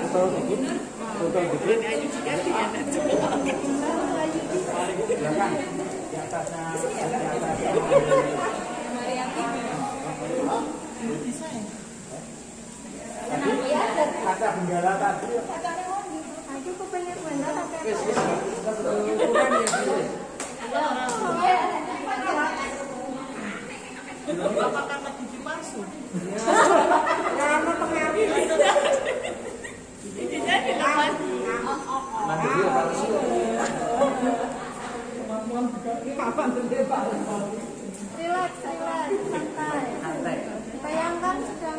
Tutul dikit. Belakang. Di atasnya. Tadi kata benggala tadi. Aku kepengen bener tapi Apakah karena gigi palsu? karena pengaruh Giginya dilepas. relax, santai. Bayangkan sedang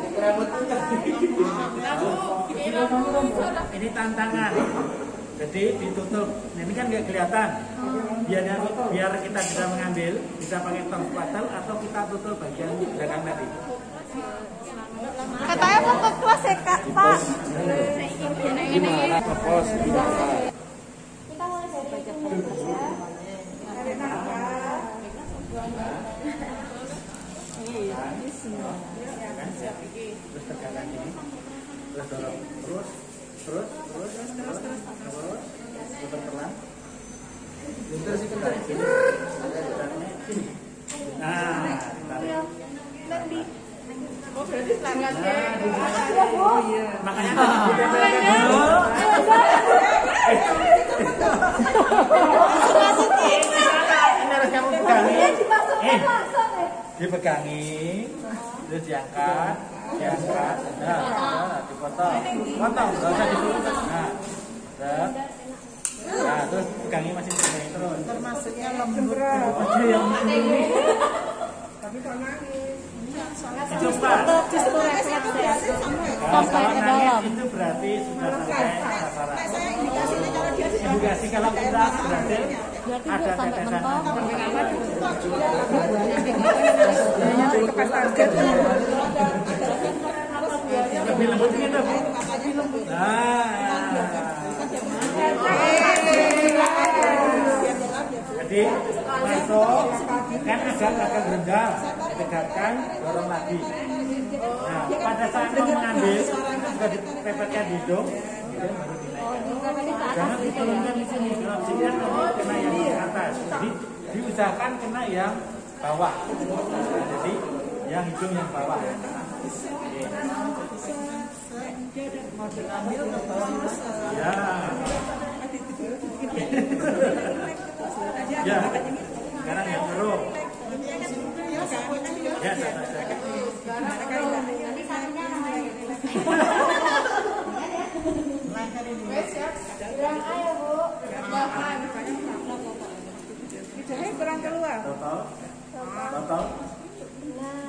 Ini tantangan. Jadi ditutup. Nah, ini kan nggak kelihatan. Biar kita bisa mengambil, bisa pakai tong spatel atau kita tutup bagian belakang tadi. Katanya mau ke kelas ya, Kak, Pak. Gimana pos? kita mulai dari Indonesia. Tarik nafas. Terus tegangan ini. Terus dorong. Terus Terus. Putar pelan. Pintar sih kena. Sini. Nah, tarik. Nanti. Oh, berarti selangkahnya. Oh iya. Makanya ditempelkan dulu. Ini harus kamu pegangi. Dipegangi, terus diangkat. Nah, dipotong. Potong, nggak usah dipotong. Nah, terus pegangi masih pegangi terus. Termasuknya lembut. Oke, yang ini. Tapi kok nangis? Coba. Justru refleks ya. Kalau nangis itu berarti sudah selesai sasaran. Saya indikasinya kalau dia sudah Indikasi kalau kita berhasil Berarti ada Bu sampai tetesan. mentok. Lebih lembut gitu, Bu. Nah. Jadi masuk kan agak rendah, ditegakkan, dorong lagi. Nah, pada saat mau mengambil sudah dipepetkan di hidung, kemudian baru dinaikkan. Jangan diturunkan di sini, kalau sini kan nanti kena yang di atas. Jadi diusahakan kena yang bawah. Jadi yang hidung yang bawah. Ya. Ya. Sekarang yang keruk. Ya, Yang ayo Bu. Hidungnya kurang keluar. Total.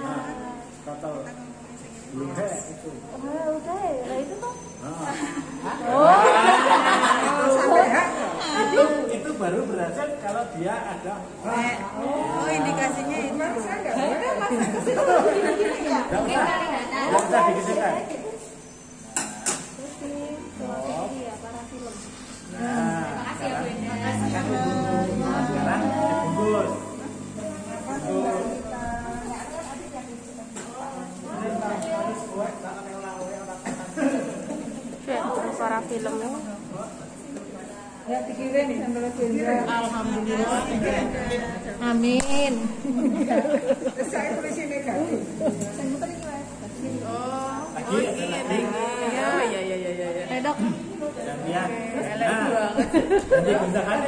Nah, total. Belum itu. Udah ya, lah itu tuh. Itu baru berhasil kalau dia ada. Oh, indikasinya itu. Nggak usah digitukan. Nah, sekarang dibungkus. Para filmnya. Ya pikirin nih sambil Alhamdulillah. Amin. saya tulis negatif. Lagi. Ya. Dok. Gantian. Nanti gundakan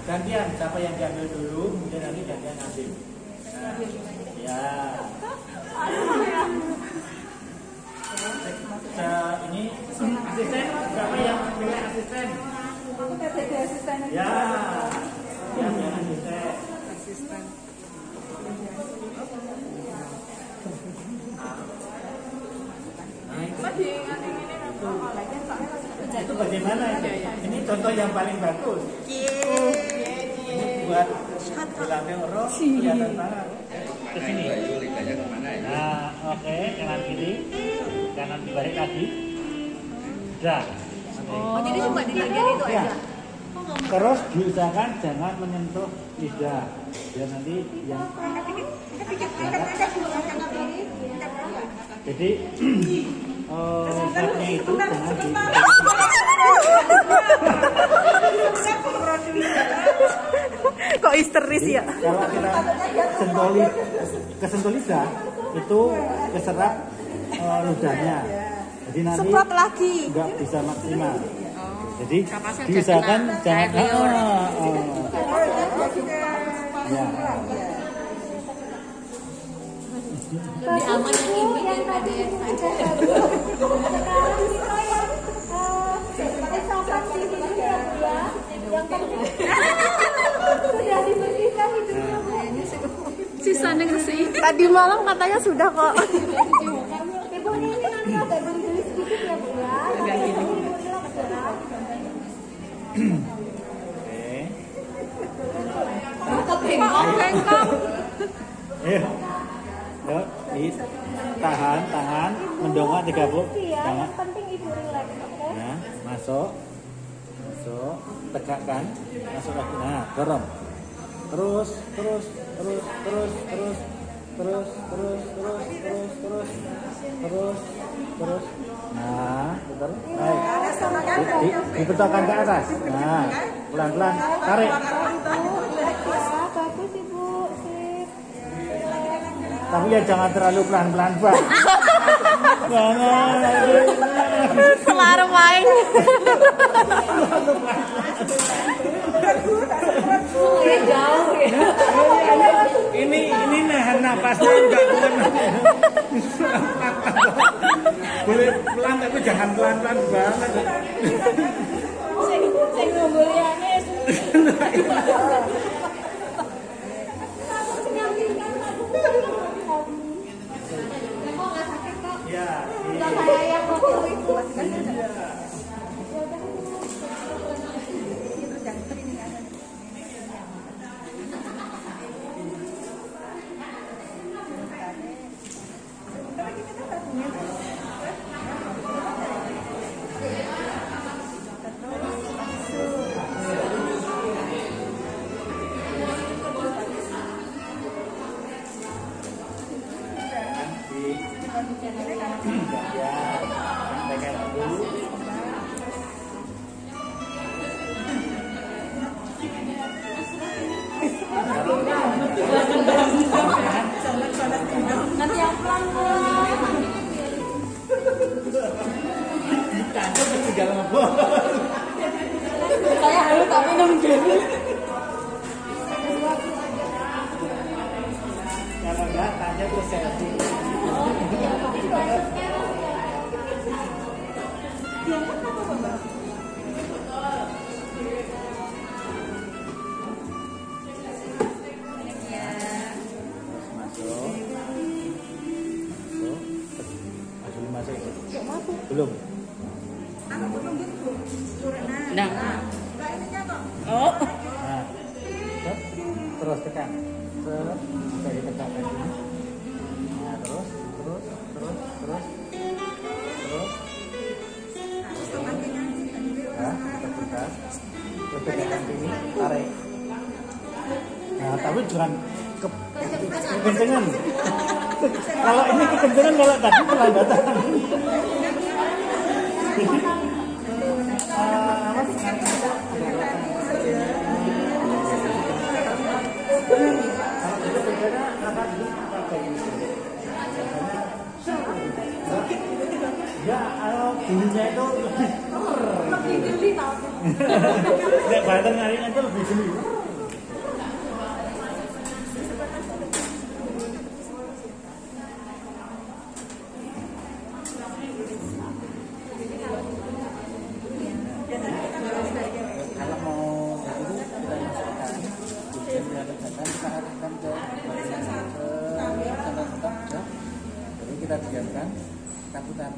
gantian. Siapa yang diambil dulu, kemudian nanti gantian ambil. Nah, ya. Ini asisten, siapa yang pilih asisten? Aku jadi asisten. Ya, yang asisten. Itu bagaimana itu? Ini contoh yang paling bagus. Ini buat dilatih orang kelihatan tangan. Ke sini. Nah, oke, kanan kiri, kanan balik lagi. Sudah. Oh, jadi cuma di bagian itu Ya. aja. Terus diusahakan jangan menyentuh lidah. Biar nanti yang jadi stepnya itu jangan di Kok histeris ya? kalau kita kesentuh lidah itu keserap ludahnya. Jadi nanti Semprot lagi. nggak bisa maksimal. Jadi diusahakan jangan ya. Lebih aman yang ini daripada yang saja. Sekarang kita yang resapan di sini ya Bu ya. Yang penting sudah dibersihkan hidungnya Bu. Sisa sih. Tadi malam katanya sudah kok. Ibu ini nanti agak berdiri sedikit ya Bu ya. Oke. Bengkok. Ayo. Yuk, tahan, mendongak 30. Ya, Jangan. yang penting Ibu relax, oke? Ya, masuk, tegakkan, masuk lagi. Nah, dorong. Terus. terus. Nah, betul. Baik. Dibentokkan ke atas. Nah, pelan-pelan tarik. Ya, bagus Ibu. Sip. Tapi ya jangan terlalu pelan-pelan, Bang. Jangan. Selar main. Jauh ya. Ini nahan napasnya enggak kuat. Boleh pelan tapi jangan pelan-pelan banget. Sing ngombolane. Ya, Enggak kayak yang waktu itu. Nanti yang pelan saya harus tak minum dulu. kalau enggak tanya terus selfie. Belum. Nah. Oh. Nah, terus tekan. Kita ditekan lagi. Nah, terus. Nah, kita tekan. Terus tekan sini, tarik. Nah, tapi jangan kekencengan. Kalau ini kekencengan, kalau tadi pelambatan. Ya, bunyinya itu lebih geli tapi. Nek banter nyarinya itu lebih geli. Kalau mau itu kita masukkan. Kita arahkan ke jadi kita diamkan, kita putar.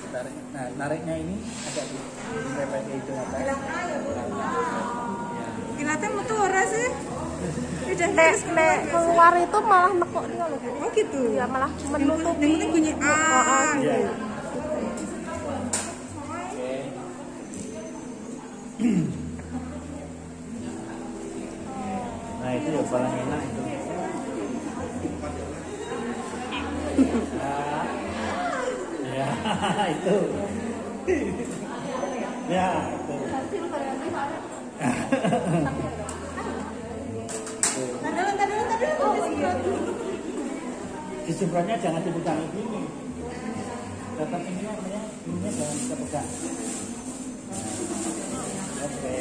Tarik. Nah, nariknya ini agak dipepet itu apa? Kilatan metu ora sih? Nek keluar itu malah nekuk dia loh. Oh gitu. Ya malah menutupi. Yang penting bunyi Iya. Nah, itu ya paling enak itu. Ya, itu. Ya, itu. Disemprotnya jangan dipegang begini. Tetap ini namanya, ininya jangan kita pegang. Oke.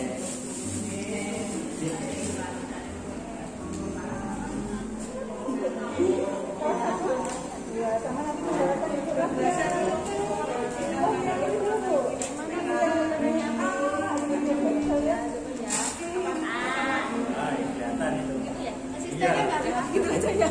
Gitu aja ya.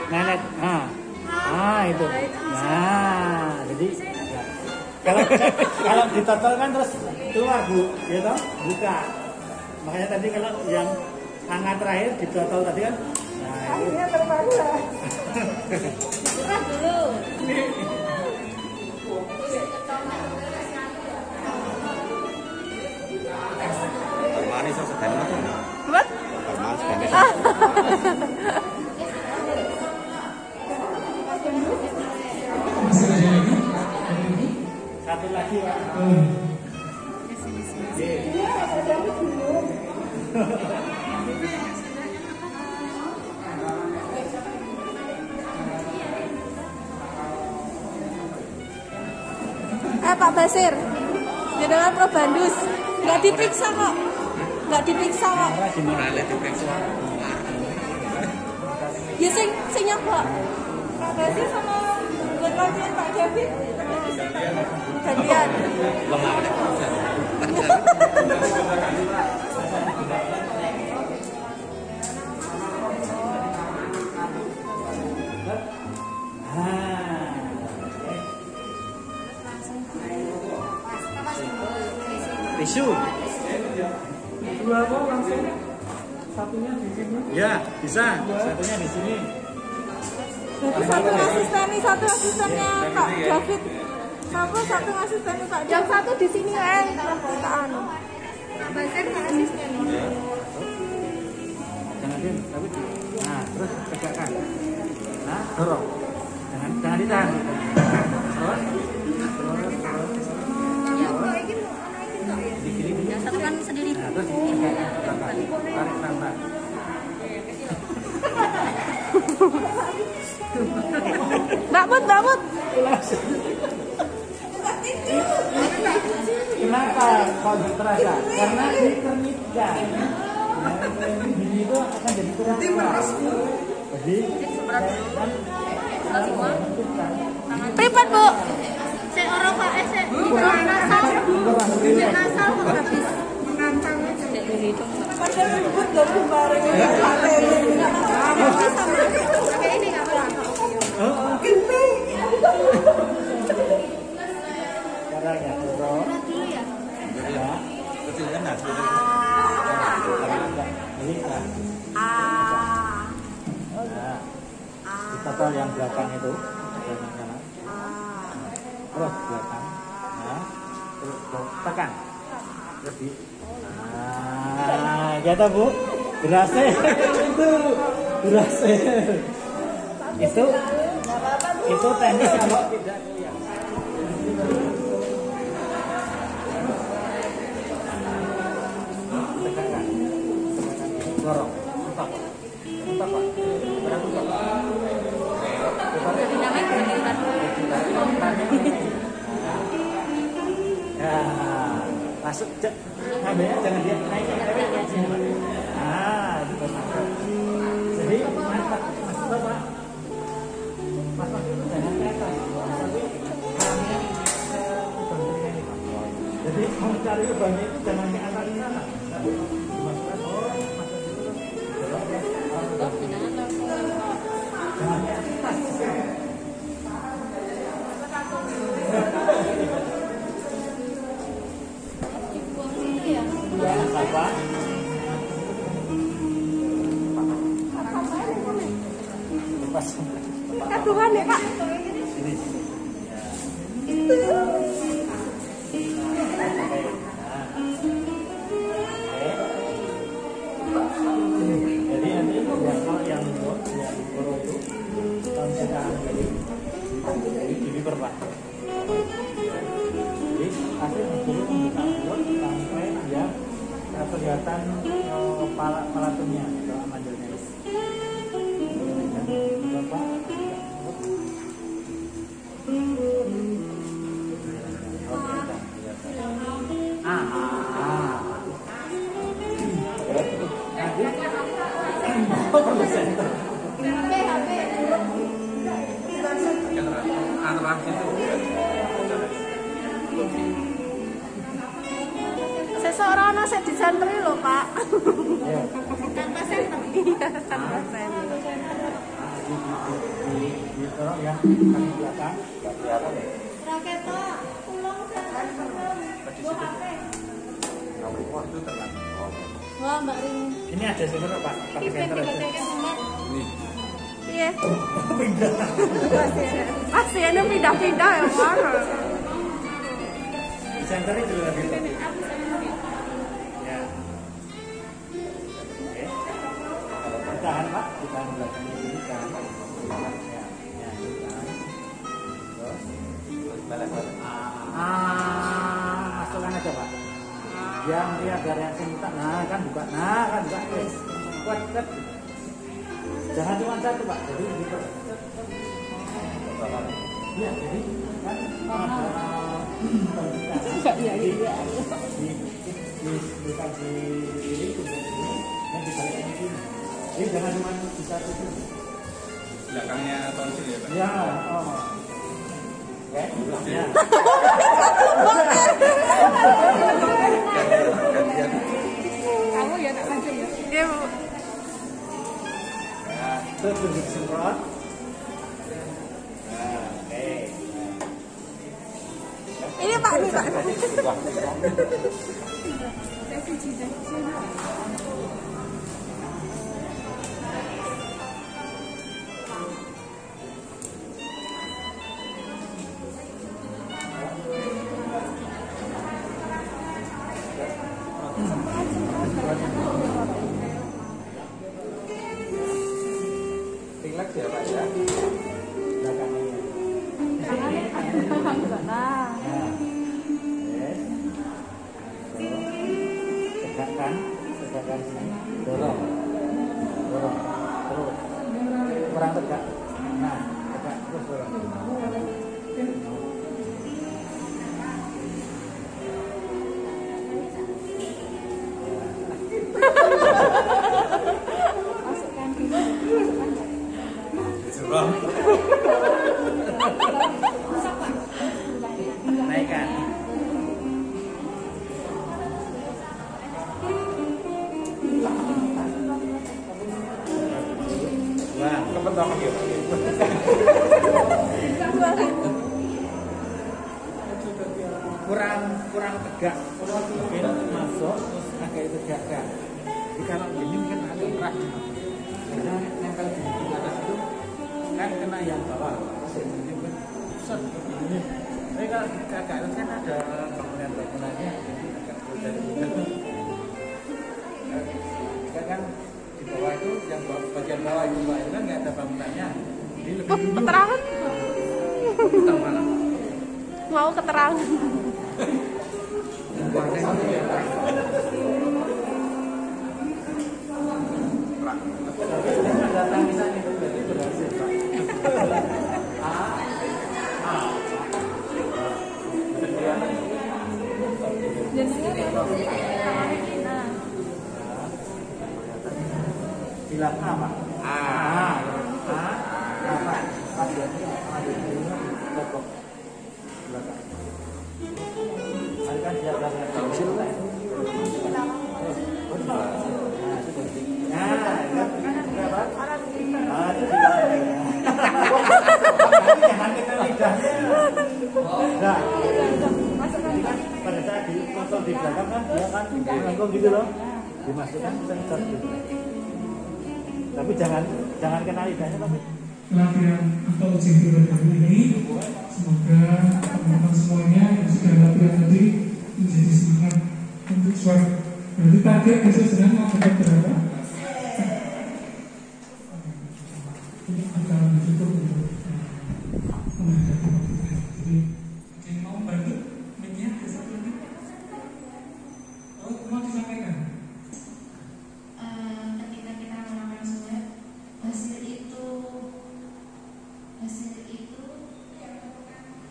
Nenek, itu. Nah, jadi kalau ditotal kan terus keluar Bu, ya toh? Buka. Makanya tadi kalau yang hangat terakhir ditotal tadi kan. Nah, akhirnya terbaru lah. Buka dulu. Manis sedang apa? What? Manis sedang. Satu lagi Pak. Pak Basir, jenengan Probandus, nggak diperiksa kok, nggak diperiksa kok. Gimana lihat diperiksa? Ya sing nyobok Pak Basir sama berlanjut Pak David gantian. Lemah. Tisu. Dua apa langsung? Satunya di sini. Ya, bisa. Satunya di sini. Jadi satu asistennya Pak David, satu asistennya Pak David. Yang satu di sini kita anu. Pak Basir Pak asisten. Jangan diam, tapi nah, terus tegakkan. Nah, dorong. Jangan ditahan. Terus. Yang satu kan sendiri. Nah, terus tegakkan. Tarik tambah. Mbak Mut. Kenapa kok terasa? Karena ditermitkan. Ini itu akan jadi kurang kuat. Jadi Pripat Bu. Saya orang Pak saya nasal. Nasal kok habis. Menantang aja. Padahal ribut dong kemarin. Pakai ini enggak apa-apa. sekarang ya dorong. Dulu ya. Ya. Betul kan hasilnya? Ini nah, ditotal yang belakang itu belakang kanan. Terus belakang. Nah, terus tekan. Lebih. Nah, gitu Bu. Berhasil. Berhasil. Itu teknis kalau tidak lihat. Tekan. Dorong. Entah Pak. Berapa Pak? Ya, masuk ngambilnya jangan dia naik. Nah, itu mantap. Jadi mantap, masuk Pak. Masuk itu jangan ke atas. Jadi mau cari lubangnya itu jangan ke atas sana. Masukkan masuk dulu. Jangan ke atas. Buang sampah. Lepas. Kaduhan ya Pak. Sini. Itu. Oke. zipper Pak. Jadi kasih dulu membuka mulut sampai dia kelihatan palatunnya atau amandelnya. Bapak. Seseorang nasi di sentri loh Pak. Tanpa senter. Iya, tanpa senter. Yang kaki belakang. Raketo, pulang senter. Wah, Mbak Rini. Ini ada senter Pak, pakai senter aja. Iya. Pasiennya pindah-pindah ya Pak. Di senternya juga lebih. Ya. Oke. Ditahan Pak, ditahan belakangnya dulu kan. Ya, ya, ditahan. Terus balik. Masukkan aja Pak. Yang dia biar yang minta. Nah, kan buka. Nah, kan buka. Kuat. Jangan cuma satu Pak, jadi gitu. Iya, jadi kan bukan di kiri tubuh ini dan dibalikkan sini. Jadi jangan cuma di satu sini. Belakangnya tonsil ya Pak? Ya, oh. Oke, ya. Kamu ya tak maju ya. Iya. Terus tunjuk semprot. Oke. Ini Pak, ini Pak. Relax ya Pak ya. Belakangnya. Nah. Tegakkan sini, dorong, terus, kurang tegak, nah, tegak terus dorong. Naikkan. Wah, kepentok ya. Kurang tegak. Mungkin masuk terus agak tegakkan. Jadi kalau begini kan agak keras. Karena yang kalau di atas itu kan kena yang bawah. Ini kan pusat begini. Tapi kalau agak atas kan ada bangunan-bangunannya. Jadi agak dari kan di bawah itu yang bagian bawah itu Pak, itu kan nggak ada bangunannya. Jadi lebih dulu. Keterangan. Tentang mana? Mau keterangan. Warna itu ya Pak. Tapi ada tangisan itu berarti berhasil Pak. Bilang apa? Pada saat dipotong di belakang kan dia kan melengkung gitu loh, dimasukkan sensor gitu. Tapi jangan kena lidahnya tapi. Pelatihan atau uji terbaru ini semoga teman-teman semuanya yang sudah latihan tadi menjadi semangat untuk swab. Berarti target besok sedang mau dapat berapa? Ini akan cukup untuk menghadapi Jadi ada yang mau bantu mic-nya ada satu lagi. Oh, mau disampaikan. Ketika kita melakukan swab, hasil itu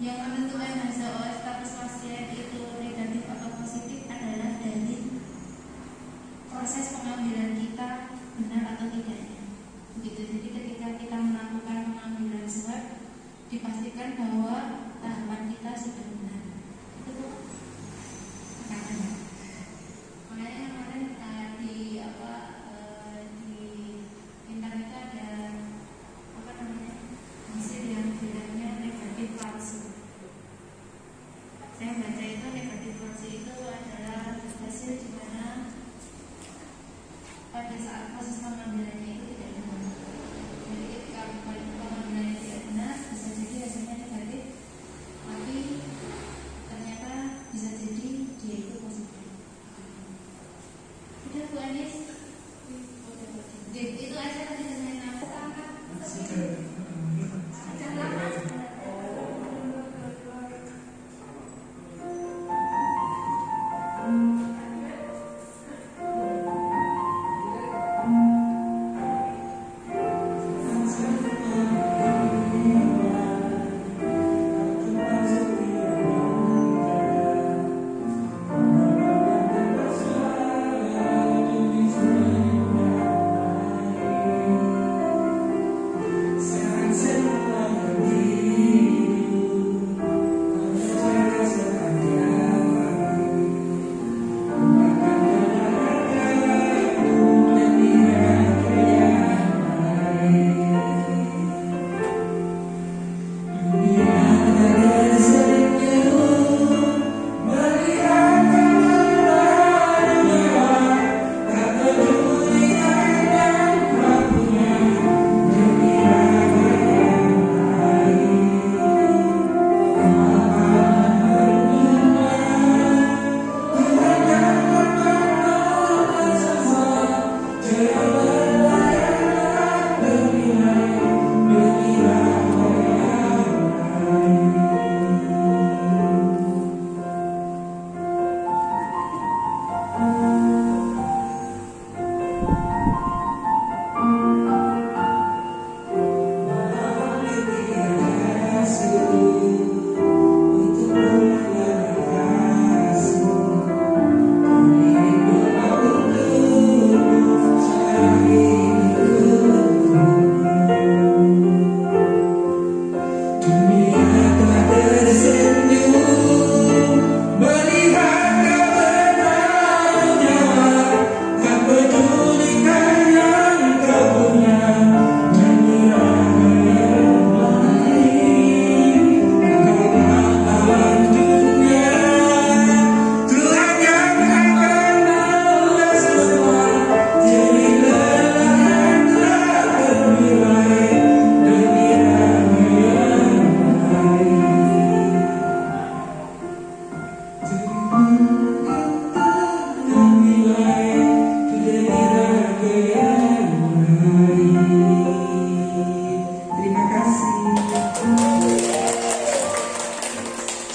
yang menentukan hasil status pasien itu negatif atau positif adalah dari proses pengambilan kita benar atau tidaknya. Begitu. Jadi ketika kita melakukan pengambilan swab, dipastikan bahwa tahapan kita sudah benar. Itu katanya. Makanya kemarin di internet itu ada hasil yang bilangnya negatif palsu. Saya baca itu negatif palsu itu adalah hasil di mana pada saat proses pengambilannya itu tidak benar. Jadi ketika pengambilannya tidak benar, bisa jadi hasilnya negatif, tapi ternyata bisa jadi dia itu positif. Udah Bu Anis? Itu aja tadi dengan nama.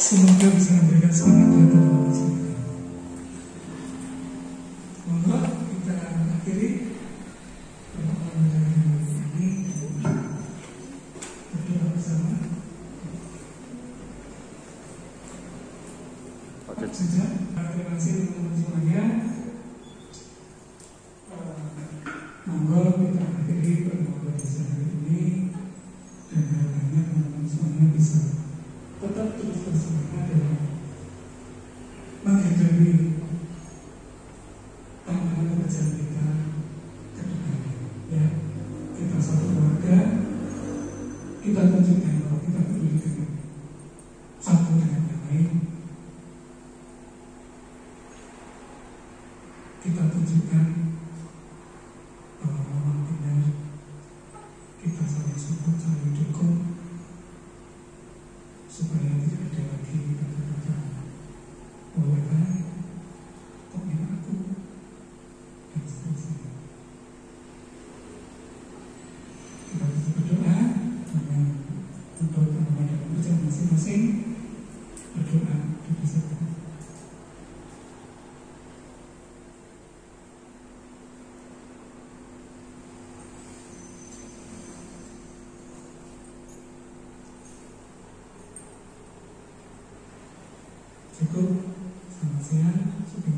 Semoga bisa memberikan semangat buat teman-teman semua. Monggo kita akhiri pertemuan ini. Berdoa bersama. Sejak terima kasih teman-teman semuanya. Monggo kita akhiri pertemuan ini dan harapannya teman-teman semuanya bisa tetap terus bersemangat dalam menghadapi tantangan pekerjaan kita ke depan. Ya, kita satu keluarga, kita tunjukkan bahwa kita peduli dengan satu dengan yang lain. Kita tunjukkan bahwa memang benar kita saling support, saling dukung, supaya tidak ada lagi kata-kata bolehlah, kok ini aku, dan seterusnya. Kita bisa berdoa untuk teman-teman dalam kerjaan masing-masing. berdoa dulu saja. Cukup, selamat siang, sudah